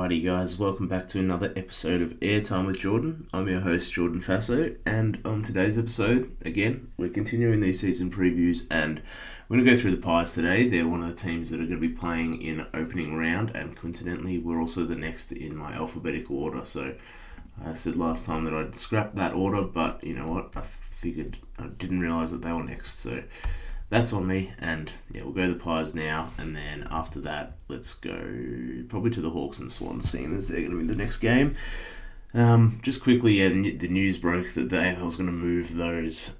Alrighty guys, welcome back to another episode of Airtime with Jordan. I'm your host Jordan Fasso, and on today's episode, again, we're continuing these season previews and we're going to go through the Pies today. They're one of the teams that are going to be playing in opening round, and coincidentally we're also the next in my alphabetical order. So I said last time that I'd scrap that order, but you know what, I didn't realise that they were next, so that's on me. And yeah, we'll go to the Pies now, and then after that let's go probably to the Hawks and Swans, seeing as they're going to be the next game. Just quickly, the news broke that the AFL is going to move those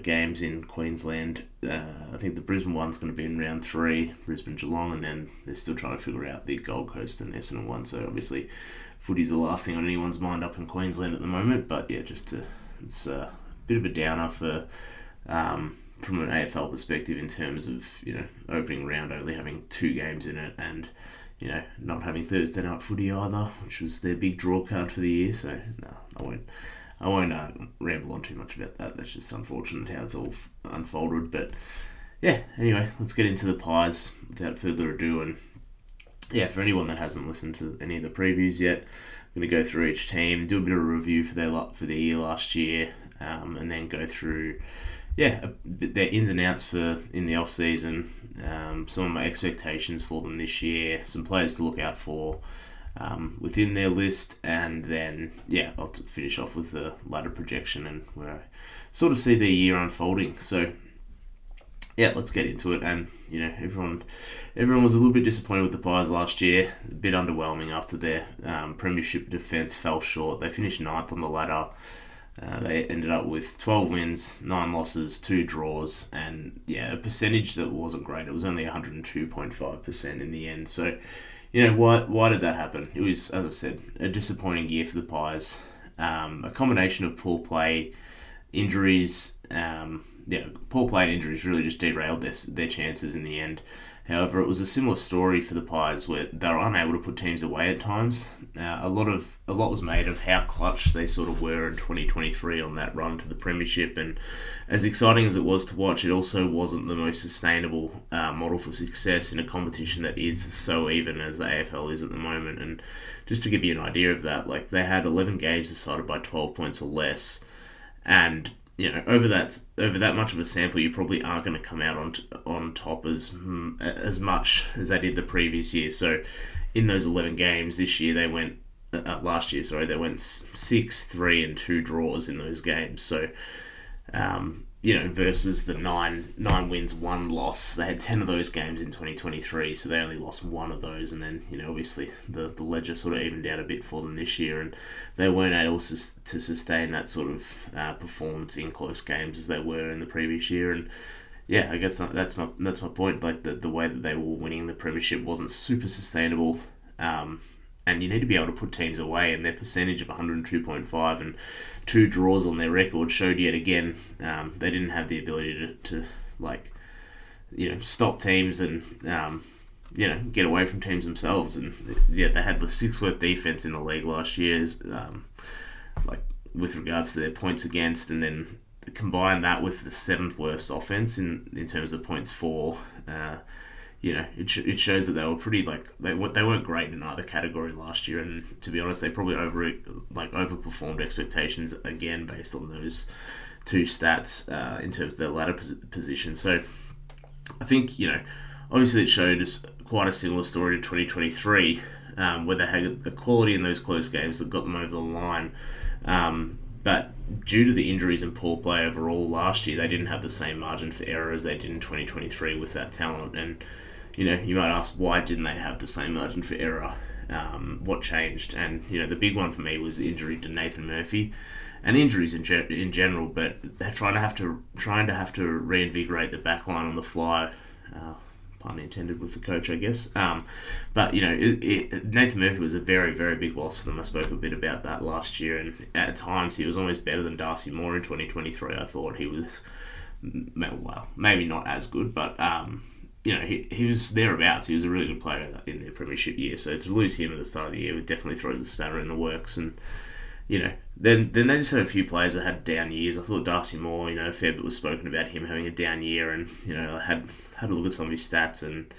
games in Queensland. I think the Brisbane one's going to be in round 3, Brisbane Geelong, and then they're still trying to figure out the Gold Coast and Essendon one. So obviously footy's the last thing on anyone's mind up in Queensland at the moment, but yeah, it's a bit of a downer for from an AFL perspective in terms of, you know, opening round only having 2 games in it, and you know, not having Thursday night footy either, which was their big draw card for the year. So no, I won't ramble on too much about that. That's just unfortunate how it's all unfolded. But yeah, anyway, let's get into the Pies without further ado. And yeah, for anyone that hasn't listened to any of the previews yet, I'm going to go through each team, do a bit of a review for their year last year, and then go through their ins and outs in the offseason, some of my expectations for them this year, some players to look out for within their list, and then I'll finish off with the ladder projection and where I sort of see their year unfolding. So yeah, let's get into it. And you know, everyone was a little bit disappointed with the Pies last year, a bit underwhelming after their premiership defence fell short. They finished 9th on the ladder. They ended up with 12 wins, 9 losses, 2 draws, and a percentage that wasn't great. It was only 102.5% in the end. So, you know, why did that happen? It was, as I said, a disappointing year for the Pies. A combination of poor play, injuries. Poor play and injuries really just derailed their chances in the end. However, it was a similar story for the Pies, where they were unable to put teams away at times. A lot was made of how clutch they sort of were in 2023 on that run to the premiership, and as exciting as it was to watch, it also wasn't the most sustainable model for success in a competition that is so even as the AFL is at the moment. And just to give you an idea of that, like, they had 11 games decided by 12 points or less, and you know, over that much of a sample, you probably aren't going to come out on top as much as they did the previous year. So, in those 11 games this year, they went 6, 3, and 2 draws in those games. So, versus the 9 wins, 1 loss. They had 10 of those games in 2023, so they only lost 1 of those. And then, you know, obviously the ledger sort of evened out a bit for them this year, and they weren't able to sustain that sort of performance in close games as they were in the previous year. And yeah, I guess that's my point. Like, the way that they were winning the premiership wasn't super sustainable. And you need to be able to put teams away, and their percentage of 102.5 and 2 draws on their record showed yet again they didn't have the ability to stop teams and get away from teams themselves. And they had the 6th worst defense in the league last year, with regards to their points against, and then combine that with the 7th worst offense in terms of points for. It shows that they were pretty, they weren't great in either category last year, and to be honest, they probably overperformed expectations again based on those 2 stats in terms of their ladder position. So I think, you know, obviously it showed us quite a similar story to 2023, where they had the quality in those close games that got them over the line. But due to the injuries and poor play overall last year, they didn't have the same margin for error as they did in 2023 with that talent. And you know, you might ask, why didn't they have the same margin for error? What changed? And you know, the big one for me was the injury to Nathan Murphy, and injuries in general. But they're trying to have to reinvigorate the back line on the fly. Pun intended with the coach, I guess. But you know, Nathan Murphy was a very, very big loss for them. I spoke a bit about that last year, and at times he was almost better than Darcy Moore in 2023. I thought he was, well, maybe not as good, but he was thereabouts. He was a really good player in their premiership year. So to lose him at the start of the year definitely throws a spanner in the works. And you know, then they just had a few players that had down years. I thought Darcy Moore, a fair bit was spoken about him having a down year, and I had a look at some of his stats, and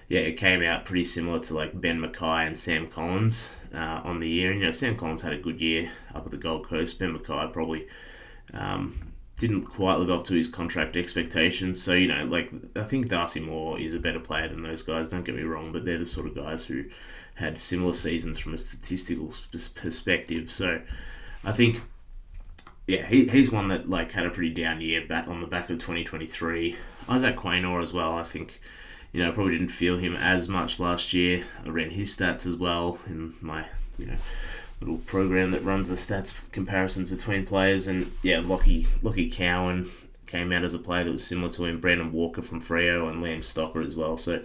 yeah, it came out pretty similar to like Ben Mackay and Sam Collins on the year. And, Sam Collins had a good year up at the Gold Coast. Ben Mackay probably didn't quite live up to his contract expectations. So, I think Darcy Moore is a better player than those guys, don't get me wrong, but they're the sort of guys who had similar seasons from a statistical perspective. So I think, yeah, he's one that had a pretty down year back on the back of 2023. Isaac Quaynor as well, I think, probably didn't feel him as much last year. I ran his stats as well in my, little program that runs the stats comparisons between players. And yeah, Lockie Cowan came out as a player that was similar to him. Brandon Walker from Freo and Liam Stocker as well. So,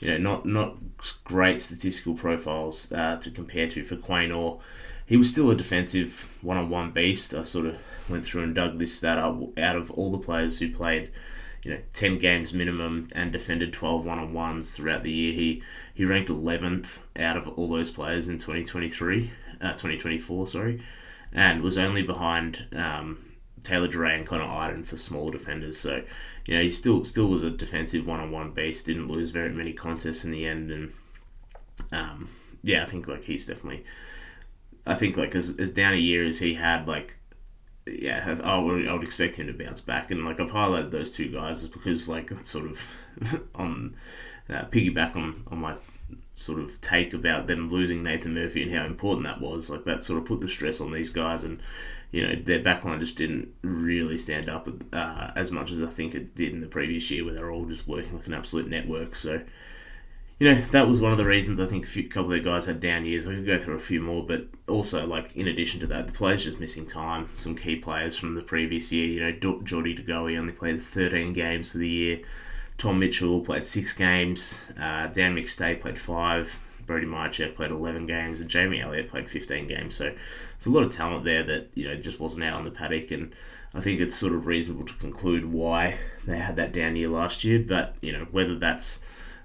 not great statistical profiles to compare to for Quaynor. He was still a defensive one-on-one beast. I sort of went through and dug this stat up. Out of all the players who played 10 games minimum and defended 12 one-on-ones throughout the year, he ranked 11th out of all those players in 2024, and was only behind Taylor Duray and Connor Iden for smaller defenders. So, he still was a defensive one-on-one beast, didn't lose very many contests in the end, and I think he's definitely, as down a year as he had, I would expect him to bounce back. And I've highlighted those two guys because sort of on piggyback on my sort of take about them losing Nathan Murphy and how important that was. That sort of put the stress on these guys, and their backline just didn't really stand up as much as I think it did in the previous year, where they were all just working like an absolute network. So that was one of the reasons I think a couple of their guys had down years. I could go through a few more, but also, in addition to that, the players just missing time. Some key players from the previous year, Geordie DeGoey only played 13 games for the year. Tom Mitchell played 6 games. Dan McStay played 5. Brody Myercheck played 11 games. And Jamie Elliott played 15 games. So it's a lot of talent there that, just wasn't out on the paddock. And I think it's sort of reasonable to conclude why they had that down year last year. But, whether that's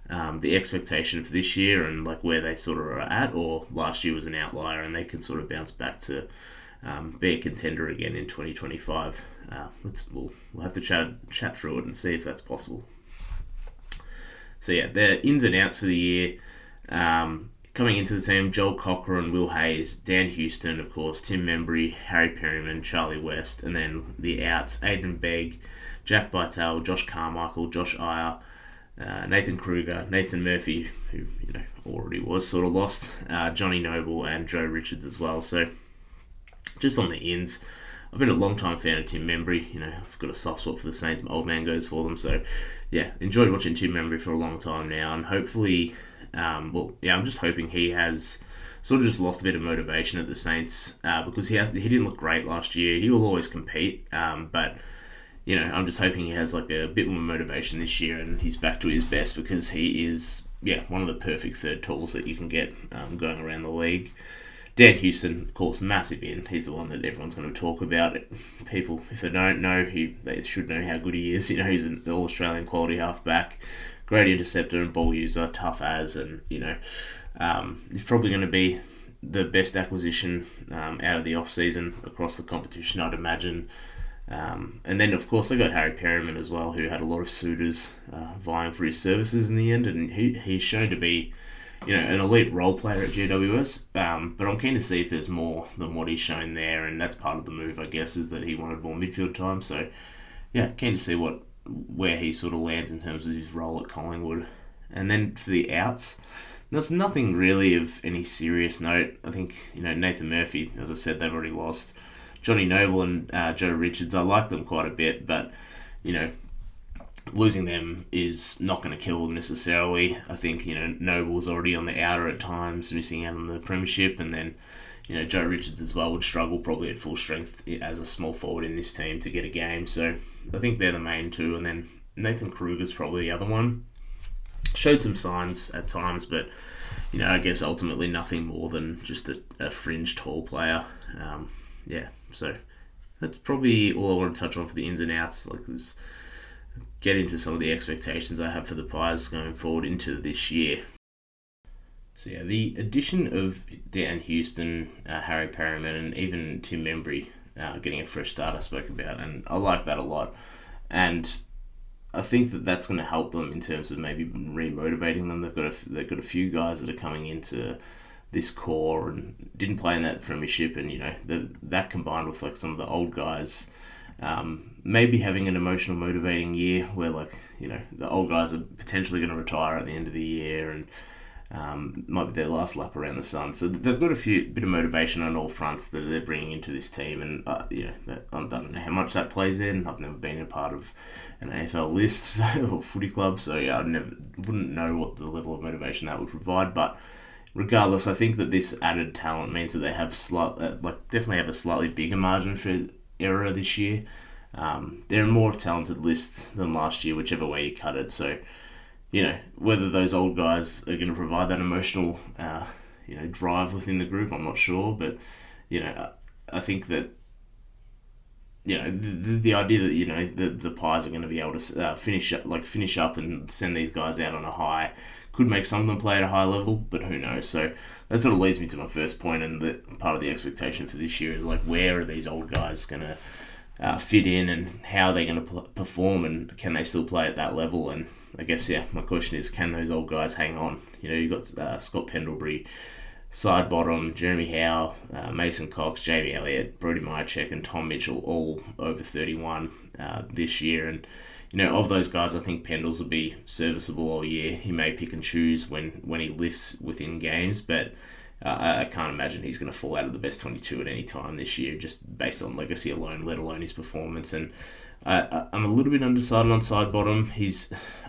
the expectation for this year and where they sort of are at, or last year was an outlier and they can sort of bounce back to be a contender again in 2025. We'll have to chat through it and see if that's possible. So yeah, the ins and outs for the year. Coming into the team, Joel Cochran, Will Hayes, Dan Houston, of course, Tim Membry, Harry Perryman, Charlie West, and then the outs, Aidan Begg, Jack Bytel, Josh Carmichael, Josh Iyer, Nathan Kruger, Nathan Murphy, who already was sort of lost, Johnny Noble, and Joe Richards as well. So just on the ins, I've been a long-time fan of Tim Membry. I've got a soft spot for the Saints. My old man goes for them. So yeah, enjoyed watching Tim Membry for a long time now, and hopefully, I'm just hoping he has sort of just lost a bit of motivation at the Saints because he didn't look great last year. He will always compete, but I'm just hoping he has a bit more motivation this year and he's back to his best, because he is, one of the perfect third tools that you can get going around the league. Dan Houston, of course, massive in. He's the one that everyone's going to talk about. People, if they don't know, they should know how good he is. He's an All-Australian quality halfback, great interceptor and ball user, tough as, and, he's probably going to be the best acquisition out of the off-season across the competition, I'd imagine. And then, of course, they got Harry Perryman as well, who had a lot of suitors vying for his services in the end, and he's shown to be, an elite role player at GWS. But I'm keen to see if there's more than what he's shown there, and that's part of the move, I guess, is that he wanted more midfield time. So, yeah, keen to see where he sort of lands in terms of his role at Collingwood. And then for the outs, there's nothing really of any serious note. I think, Nathan Murphy, as I said, they've already lost. Johnny Noble and Joe Richards, I like them quite a bit, but, losing them is not going to kill them necessarily. I think, Noble's already on the outer at times, missing out on the premiership, and then, Joe Richards as well would struggle probably at full strength as a small forward in this team to get a game. So I think they're the main two, and then Nathan Kruger's probably the other one. Showed some signs at times, but, I guess ultimately nothing more than just a fringe tall player. So that's probably all I want to touch on for the ins and outs. Let's get into some of the expectations I have for the Pies going forward into this year. So yeah, the addition of Dan Houston, Harry Perryman, and even Tim Membry getting a fresh start I spoke about, and I like that a lot. And I think that's going to help them in terms of maybe re-motivating them. They've got a few guys that are coming into this core and didn't play in that premiership, and that combined with like some of the old guys, maybe having an emotional motivating year where the old guys are potentially going to retire at the end of the year and might be their last lap around the sun. So they've got bit of motivation on all fronts that they're bringing into this team, and I don't know how much that plays in. I've never been a part of an AFL list or footy club, so I wouldn't know what the level of motivation that would provide. But regardless, I think that this added talent means that they have definitely have a slightly bigger margin for error this year. They're a more talented list than last year, whichever way you cut it. So, whether those old guys are going to provide that emotional, drive within the group, I'm not sure. But, I think that, the idea that, the Pies are going to be able to finish up and send these guys out on a high could make some of them play at a high level, but who knows? So that sort of leads me to my first point, and that part of the expectation for this year is where are these old guys going to fit in, and how are they going to perform, and can they still play at that level? And I guess, my question is, can those old guys hang on? You've got Scott Pendlebury, side bottom, Jeremy Howe, Mason Cox, Jamie Elliott, Brodie Myercheck and Tom Mitchell, all over 31 this year. And of those guys, I think Pendles will be serviceable all year. He may pick and choose when he lifts within games, but I can't imagine he's going to fall out of the best 22 at any time this year, just based on legacy alone, let alone his performance. And I'm a little bit undecided on side bottom.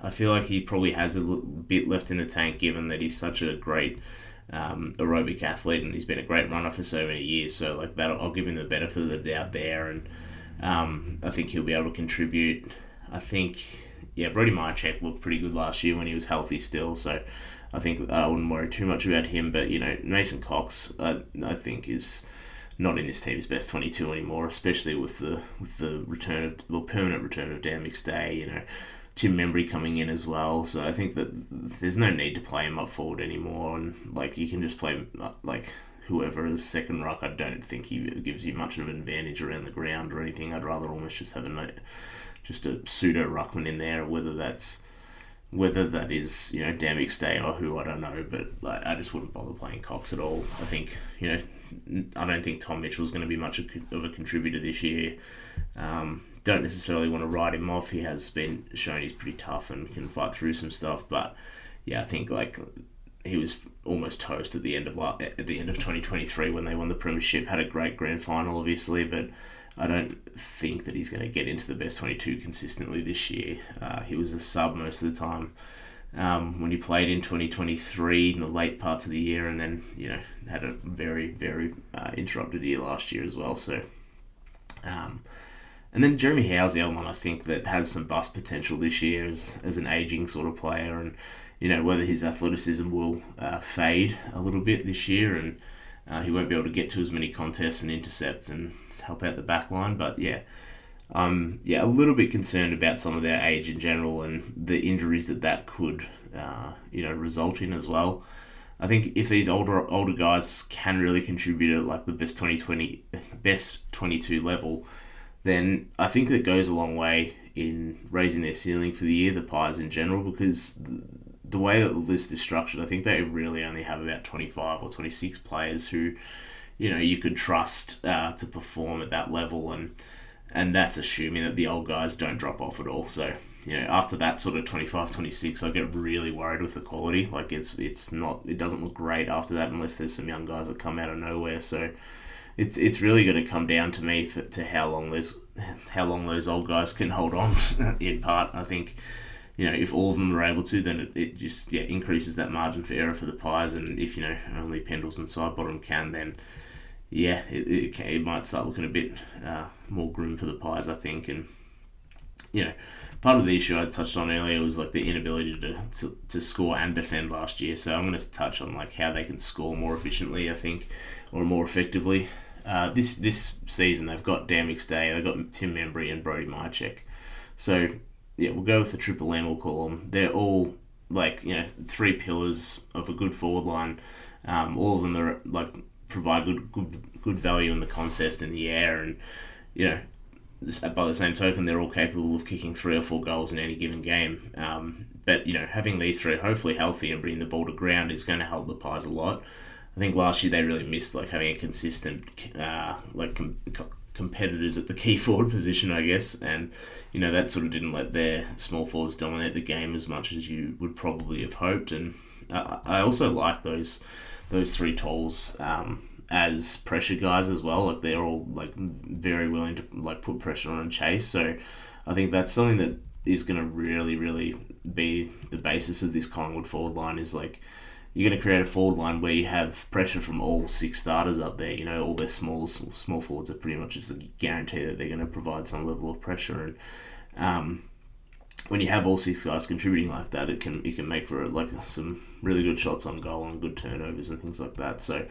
I feel like he probably has a little bit left in the tank, given that he's such a great aerobic athlete, and he's been a great runner for so many years. So that, I'll give him the benefit of the doubt there, and I think he'll be able to contribute. I think, Brodie Myercheck looked pretty good last year when he was healthy still, so I think I wouldn't worry too much about him. But, Mason Cox, I think, is not in this team's best 22 anymore, especially with the permanent return of Dan McStay, Tim Membry coming in as well. So I think that there's no need to play him up forward anymore, and you can just play whoever as second ruck. I don't think he gives you much of an advantage around the ground or anything. I'd rather almost just have a pseudo ruckman in there, whether that is Dan McStay or who, I don't know, but I just wouldn't bother playing Cox at all. I think I don't think Tom Mitchell's going to be much of a contributor this year. Don't necessarily want to write him off. He has been shown he's pretty tough and can fight through some stuff, but I think he was almost toast at the end of 2023 when they won the premiership. Had a great grand final, obviously, but I don't think that he's going to get into the best 22 consistently this year. He was a sub most of the time when he played in 2023 in the late parts of the year, and then had a very, very interrupted year last year as well. So, and then Jeremy Howe's the other one I think that has some bust potential this year as an aging sort of player, and whether his athleticism will fade a little bit this year, and he won't be able to get to as many contests and intercepts and help out the back line. But a little bit concerned about some of their age in general and the injuries that could result in as well. I think if these older guys can really contribute at the best 22 level, then I think it goes a long way in raising their ceiling for the year, the Pies in general, because the way that the list is structured, I think they really only have about 25 or 26 players who you could trust to perform at that level, and that's assuming that the old guys don't drop off at all. So, after that sort of 25, 26, I get really worried with the quality. It doesn't look great after that unless there's some young guys that come out of nowhere. So, it's really going to come down to me to how long those old guys can hold on. In part, I think, if all of them are able to, then it just increases that margin for error for the Pies. And if only Pendles and Sidebottom can, then it might start looking a bit more grim for the Pies, I think. And part of the issue I touched on earlier was the inability to score and defend last year. So I'm going to touch on how they can score more efficiently, I think, or more effectively. This season they've got Dan McStay, they've got Tim Membry and Brodie Myercheck. So we'll go with the Triple M, we'll call them. They're all three pillars of a good forward line. All of them are provide good value in the contest in the air, and by the same token, they're all capable of kicking 3 or 4 goals in any given game. But having these three hopefully healthy and bringing the ball to ground is going to help the Pies a lot. I think last year they really missed having a consistent competitors at the key forward position, I guess, and that sort of didn't let their small forwards dominate the game as much as you would probably have hoped. And I also like those 3 talls as pressure guys as well. They're all very willing to put pressure on and chase. So I think that's something that is going to really, really be the basis of this Collingwood forward line. Is you're going to create a forward line where you have pressure from all 6 starters up there. All their small forwards are pretty much just a guarantee that they're going to provide some level of pressure. And when you have all 6 guys contributing like that, it can make for some really good shots on goal and good turnovers and things like that. So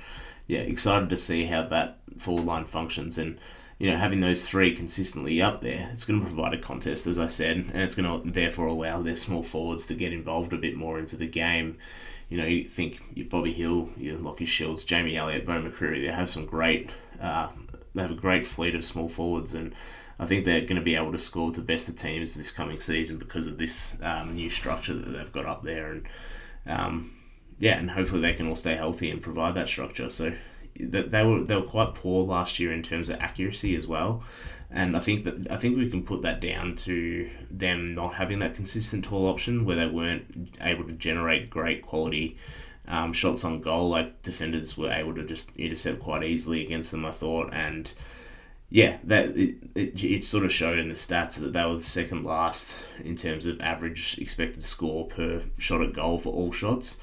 yeah, excited to see how that forward line functions. And having those 3 consistently up there, it's going to provide a contest, as I said, and it's going to therefore allow their small forwards to get involved a bit more into the game. You think your Bobby Hill, your Lockie Shields, Jamie Elliott, Bo McCreary, they have they have a great fleet of small forwards, and I think they're going to be able to score with the best of teams this coming season because of this new structure that they've got up there. And and hopefully they can all stay healthy and provide that structure. So they were quite poor last year in terms of accuracy as well, and I think we can put that down to them not having that consistent tall option where they weren't able to generate great quality shots on goal. Defenders were able to just intercept quite easily against them, I thought. And yeah, that it sort of showed in the stats that they were the second last in terms of average expected score per shot at goal for all shots,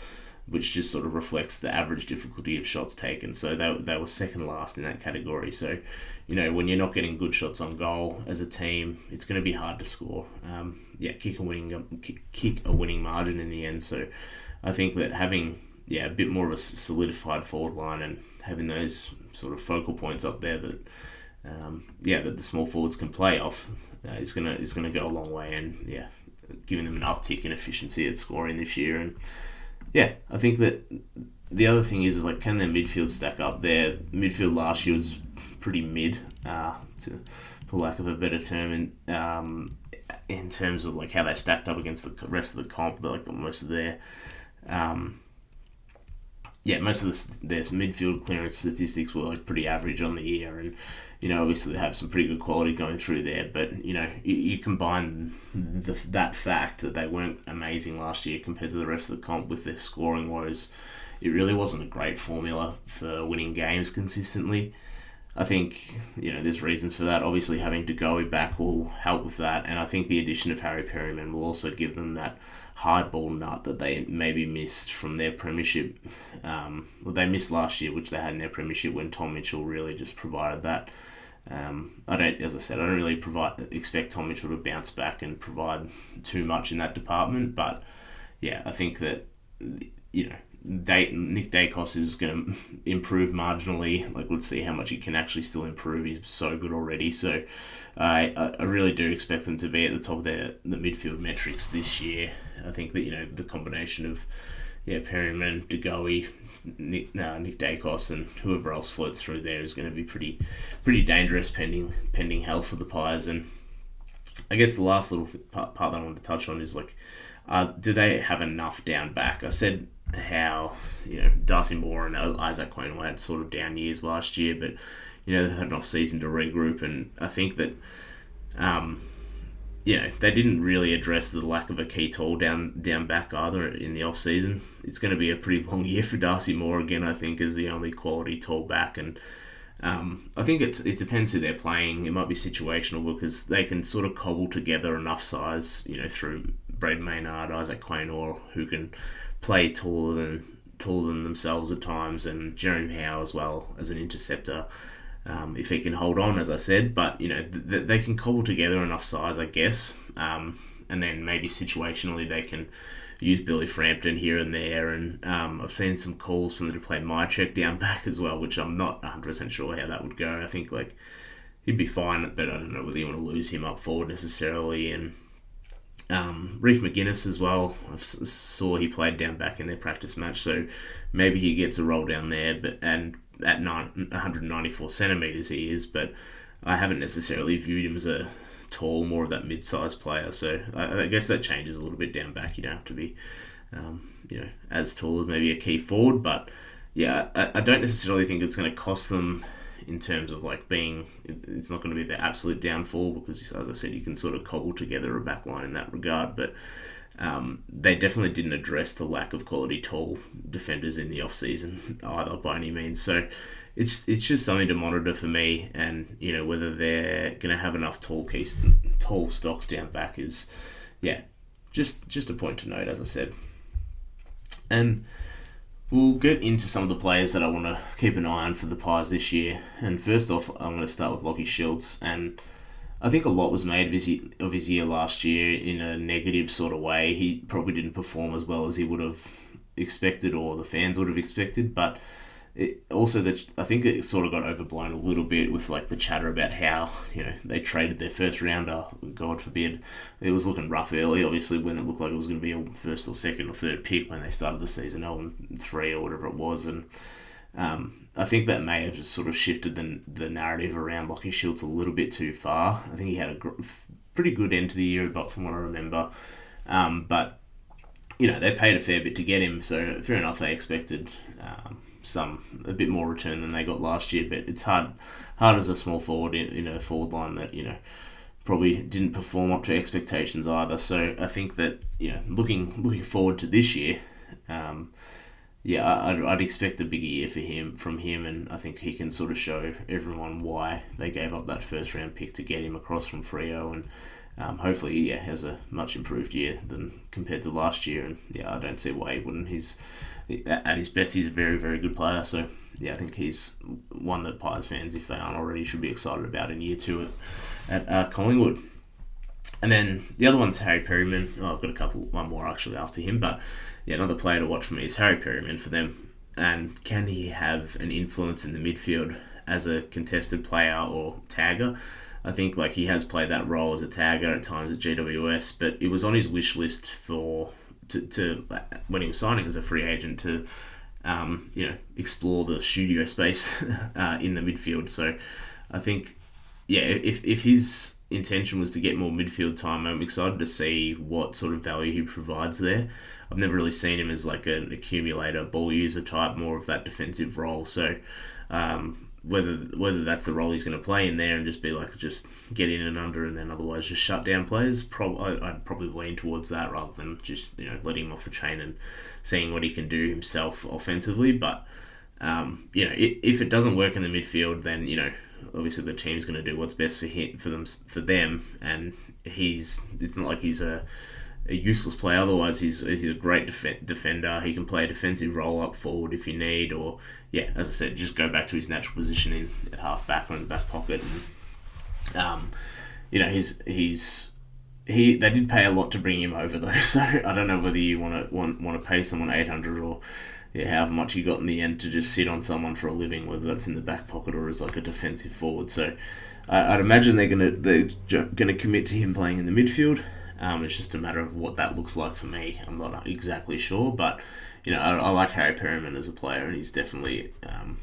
which just sort of reflects the average difficulty of shots taken. So they were second last in that category. So, when you're not getting good shots on goal as a team, it's going to be hard to score. Kick a winning margin in the end. So I think that having a bit more of a solidified forward line and having those sort of focal points up there that that the small forwards can play off is gonna go a long way, and giving them an uptick in efficiency at scoring this year. And I think that the other thing is can their midfield stack up? Their midfield last year was pretty mid, for lack of a better term, in terms of how they stacked up against the rest of the comp. Most of their their midfield clearance statistics were pretty average on the year, and obviously they have some pretty good quality going through there. But you combine that fact that they weren't amazing last year compared to the rest of the comp with their scoring woes, it really wasn't a great formula for winning games consistently. I think there's reasons for that. Obviously, having DeGoey back will help with that, and I think the addition of Harry Perryman will also give them that hardball nut that they maybe missed from their premiership. They missed last year, which they had in their premiership when Tom Mitchell really just provided that. I don't really expect Tom Mitchell to bounce back and provide too much in that department. But I think that Nick Dacos is going to improve marginally. Let's see how much he can actually still improve. He's so good already. So I really do expect them to be at the top of the midfield metrics this year. I think that the combination of Perryman, DeGoey, Nick Dacos, and whoever else floats through there is going to be pretty dangerous pending health for the Pies. And I guess the last little part that I wanted to touch on is do they have enough down back? I said how Darcy Moore and Isaac Quainwell had sort of down years last year, but they had an off season to regroup, and I think that they didn't really address the lack of a key tall down back either in the off season. It's going to be a pretty long year for Darcy Moore again, I think, as the only quality tall back. And I think it depends who they're playing. It might be situational because they can sort of cobble together enough size, through Braden Maynard, Isaac Quainwell, who can play taller than themselves at times, and Jeremy Howe as well as an interceptor. If he can hold on, as I said, but they can cobble together enough size, I guess, and then maybe situationally they can use Billy Frampton here and there. And I've seen some calls from them to play Mychek down back as well, which I'm not 100% sure how that would go. I think he'd be fine, but I don't know whether you want to lose him up forward necessarily. And Reece McGuinness as well, I saw he played down back in their practice match, so maybe he gets a roll down there, and at 194 centimetres he is, but I haven't necessarily viewed him as a tall, more of that mid-sized player. So I guess that changes a little bit down back. You don't have to be, as tall as maybe a key forward. But yeah, I don't necessarily think it's going to cost them in terms of like being. It's not going to be the absolute downfall because, as I said, you can sort of cobble together a back line in that regard. But they definitely didn't address the lack of quality tall defenders in the off-season either by any means. So it's just something to monitor for me, and whether they're going to have enough tall stocks down back is just a point to note, as I said. And we'll get into some of the players that I want to keep an eye on for the Pies this year. And first off, I'm going to start with Lachie Schultz. And I think a lot was made of his year last year in a negative sort of way. He probably didn't perform as well as he would have expected or the fans would have expected. But I think it sort of got overblown a little bit with like the chatter about how they traded their first rounder. God forbid, it was looking rough early. Obviously, when it looked like it was going to be a first or second or third pick when they started the season, 0-3 or whatever it was, and I think that may have just sort of shifted the narrative around Lachie Schultz a little bit too far. I think he had a pretty good end to the year, but from what I remember, but they paid a fair bit to get him, so fair enough. They expected a bit more return than they got last year, but it's hard as a small forward in a forward line that probably didn't perform up to expectations either. So I think that looking forward to this year, I'd expect a bigger year from him, and I think he can sort of show everyone why they gave up that first round pick to get him across from Freo, and hopefully he has a much improved year than compared to last year. And I don't see why he wouldn't. At his best, he's a very, very good player. So I think he's one that Pies fans, if they aren't already, should be excited about in year 2 at Collingwood. And then the other one's Harry Perryman. I've got one more actually after him, but another player to watch for me is Harry Perryman for them. And can he have an influence in the midfield as a contested player or tagger? I think he has played that role as a tagger at times at GWS, but it was on his wish list to when he was signing as a free agent to explore the studio space in the midfield. So I think if his intention was to get more midfield time, I'm excited to see what sort of value he provides there. I've never really seen him as like an accumulator, ball user type, more of that defensive role. So whether that's the role he's going to play in there and just be just get in and under and then otherwise just shut down players, I'd probably lean towards that rather than just letting him off the chain and seeing what he can do himself offensively. But if it doesn't work in the midfield, then obviously the team's going to do what's best for them, and it's not like he's a useless player. Otherwise, he's a great defender. He can play a defensive role up forward if you need, or as I said, just go back to his natural position at half back or in the back pocket. And they did pay a lot to bring him over though, so I don't know whether you want to pay someone $800 or however much he got in the end to just sit on someone for a living, whether that's in the back pocket or as like a defensive forward. So I'd imagine they're gonna commit to him playing in the midfield. It's just a matter of what that looks like for me. I'm not exactly sure, but I like Harry Perryman as a player, and he's definitely I'm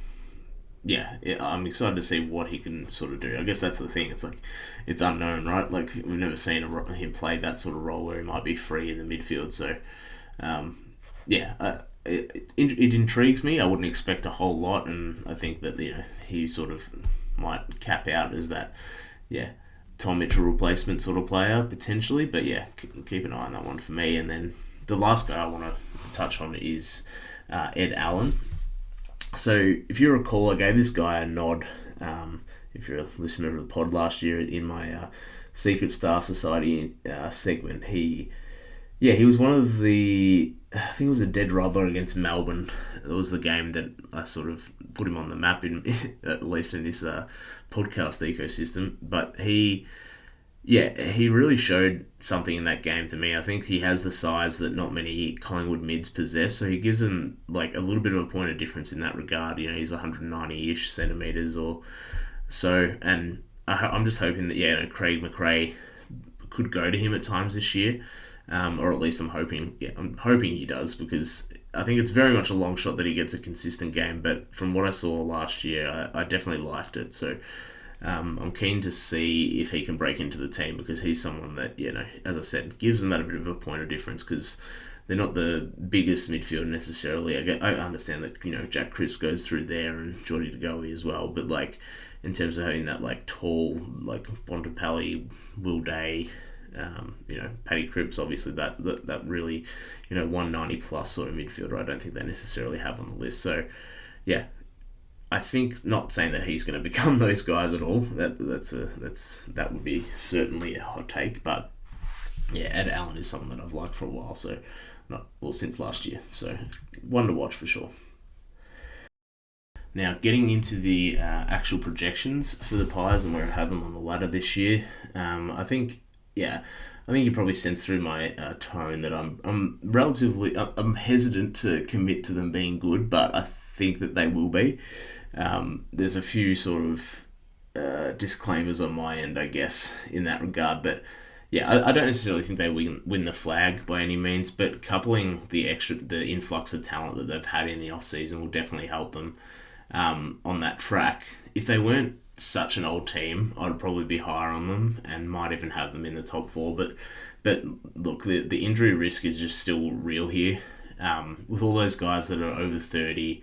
excited to see what he can sort of do. I guess that's the thing. It's it's unknown, right? We've never seen him play that sort of role where he might be free in the midfield. So it intrigues me. I wouldn't expect a whole lot, and I think that he sort of might cap out as that Tom Mitchell replacement sort of player potentially. But keep an eye on that one for me. And then the last guy I want to touch on is Ed Allen. So if you recall, I gave this guy a nod if you're a listener to the pod last year in my Secret Star Society segment. He was one of the, I think it was a dead rubber against Melbourne. It was the game that I sort of put him on the map, at least in this podcast ecosystem. But he really showed something in that game to me. I think he has the size that not many Collingwood mids possess, so he gives them a little bit of a point of difference in that regard. He's 190-ish centimetres or so, and I'm just hoping that Craig McRae could go to him at times this year. Or at least I'm hoping he does, because I think it's very much a long shot that he gets a consistent game. But from what I saw last year, I definitely liked it. So I'm keen to see if he can break into the team, because he's someone that, as I said, gives them that a bit of a point of difference, because they're not the biggest midfield necessarily. I understand that, Jack Crisp goes through there and Geordie De Goey as well, but like in terms of having that like tall, like Bontempelli, Will Day, Paddy Cripps, obviously that really, 190 plus sort of midfielder, I don't think they necessarily have on the list. So yeah, I think, not saying that he's going to become those guys at all. That would be certainly a hot take, but yeah, Ed Allen is someone that I've liked for a while, so since last year. So one to watch for sure. Now, getting into the actual projections for the Pies and where I have them on the ladder this year, I think you probably sense through my tone that I'm hesitant to commit to them being good, but I think that they will be. There's a few sort of disclaimers on my end, I guess, in that regard, but yeah, I don't necessarily think they win the flag by any means, but coupling the influx of talent that they've had in the off season will definitely help them on that track. If they weren't such an old team, I'd probably be higher on them and might even have them in the top four. But look, the injury risk is just still real here. With all those guys that are over 30,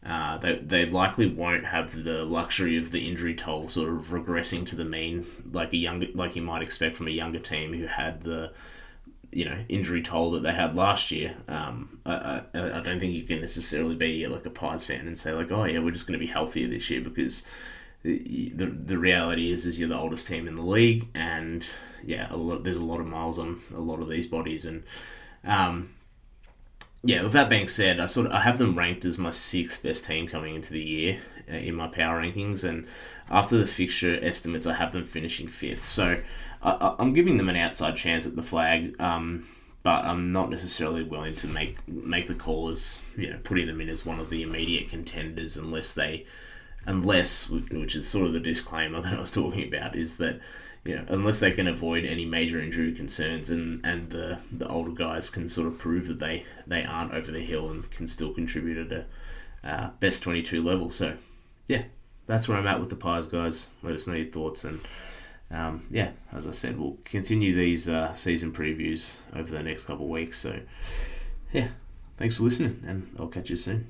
they likely won't have the luxury of the injury toll sort of regressing to the mean like you might expect from a younger team who had the injury toll that they had last year. I don't think you can necessarily be like a Pies fan and say like, oh yeah, we're just going to be healthier this year, because the reality is you're the oldest team in the league, and yeah, there's a lot of miles on a lot of these bodies, and with that being said, I have them ranked as my 6th best team coming into the year in my power rankings, and after the fixture estimates, I have them finishing 5th. So I'm giving them an outside chance at the flag, but I'm not necessarily willing to make the call as putting them in as one of the immediate contenders, unless, which is sort of the disclaimer that I was talking about, is that unless they can avoid any major injury concerns, and the older guys can sort of prove that they aren't over the hill and can still contribute at a best 22 level. So yeah, that's where I'm at with the Pies, guys. Let us know your thoughts, and as I said, we'll continue these season previews over the next couple of weeks. So yeah, thanks for listening, and I'll catch you soon.